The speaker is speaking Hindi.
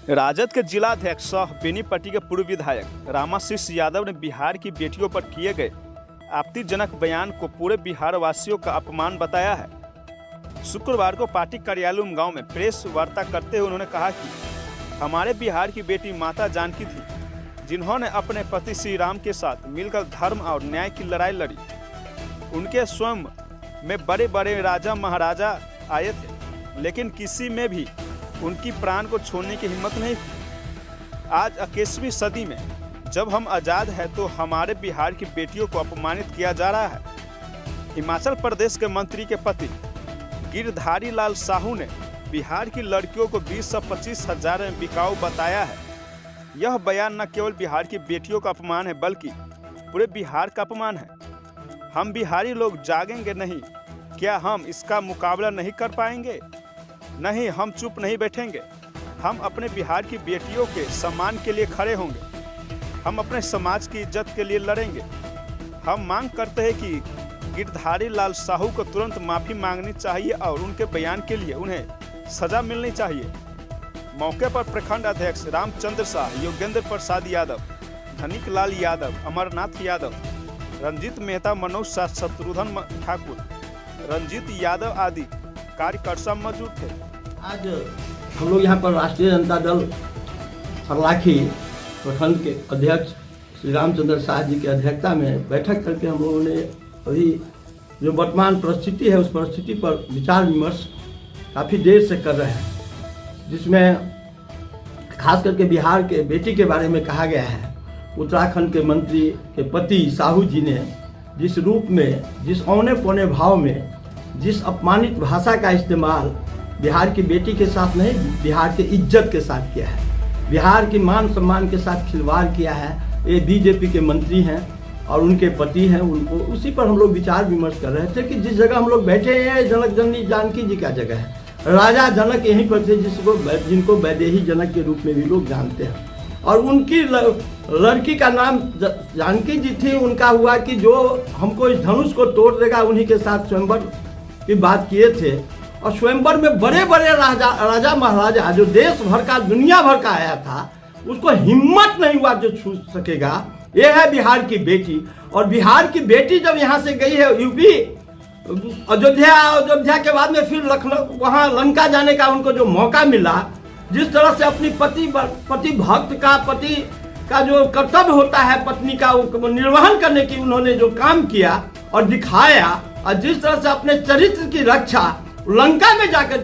राजद के जिला अध्यक्ष सह बेनीपट्टी के पूर्व विधायक रामाशीष यादव ने बिहार की बेटियों पर किए गए आपत्तिजनक बयान को पूरे बिहार वासियों का अपमान बताया है। शुक्रवार को पार्टी कार्यालय उमगांव में प्रेस वार्ता करते हुए उन्होंने कहा कि हमारे बिहार की बेटी माता जानकी थी, जिन्होंने अपने पति श्री राम के साथ मिलकर धर्म और न्याय की लड़ाई लड़ी। उनके स्वयं में बड़े बड़े राजा महाराजा आए थे, लेकिन किसी में भी उनकी प्राण को छोड़ने की हिम्मत नहीं थी। आज 21वीं सदी में जब हम आज़ाद हैं तो हमारे बिहार की बेटियों को अपमानित किया जा रहा है। हिमाचल प्रदेश के मंत्री के पति गिरधारी लाल साहू ने बिहार की लड़कियों को 20 से 25 हजार में बिकाऊ बताया है। यह बयान न केवल बिहार की बेटियों का अपमान है, बल्कि पूरे बिहार का अपमान है। हम बिहारी लोग जागेंगे नहीं, क्या हम इसका मुकाबला नहीं कर पाएंगे? नहीं, हम चुप नहीं बैठेंगे। हम अपने बिहार की बेटियों के सम्मान के लिए खड़े होंगे। हम अपने समाज की इज्जत के लिए लड़ेंगे। हम मांग करते हैं कि गिरधारी लाल साहू को तुरंत माफ़ी मांगनी चाहिए और उनके बयान के लिए उन्हें सजा मिलनी चाहिए। मौके पर प्रखंड अध्यक्ष रामचंद्र शाह, योगेंद्र प्रसाद यादव, धनिक लाल यादव, अमरनाथ यादव, रंजीत मेहता, मनोज शाह, शत्रुघ्न ठाकुर, रंजीत यादव आदि कार्यकर्ता मौजूद थे। आज हम लोग यहाँ पर राष्ट्रीय जनता दल सरलाखी प्रखंड के अध्यक्ष श्री रामचंद्र शाह जी की अध्यक्षता में बैठक करके हम लोगों ने अभी जो वर्तमान परिस्थिति है उस परिस्थिति पर विचार विमर्श काफ़ी देर से कर रहे हैं, जिसमें खास करके बिहार के बेटी के बारे में कहा गया है। उत्तराखंड के मंत्री के पति साहू जी ने जिस रूप में, जिस औने पौने भाव में, जिस अपमानित भाषा का इस्तेमाल बिहार की बेटी के साथ नहीं, बिहार की इज्जत के साथ किया है, बिहार की मान सम्मान के साथ खिलवाड़ किया है। ये बीजेपी के मंत्री हैं और उनके पति हैं, उनको उसी पर हम लोग विचार विमर्श कर रहे थे कि जिस जगह हम लोग बैठे हैं जनक जननी जानकी जी का जगह है। राजा जनक यहीं पर थे, जिनको वैदेही जनक के रूप में भी लोग जानते हैं। और उनकी लड़की का नाम जानकी जी थी। उनका हुआ कि जो हमको इस धनुष को तोड़ देगा, उन्हीं के साथ स्वयंवर की बात किए थे। और स्वयंवर में बड़े बड़े राजा महाराजा जो देश भर का, दुनिया भर का आया था, उसको हिम्मत नहीं हुआ जो छू सकेगा। ये है बिहार की बेटी। और बिहार की बेटी जब यहाँ से गई है यूपी, अयोध्या के बाद में फिर लखनऊ, वहाँ लंका जाने का उनको जो मौका मिला, जिस तरह से अपनी पति भक्त का, पति का जो कर्तव्य होता है पत्नी का, वो निर्वहन करने की उन्होंने जो काम किया और दिखाया, और जिस तरह से अपने चरित्र की रक्षा लंका में जाकर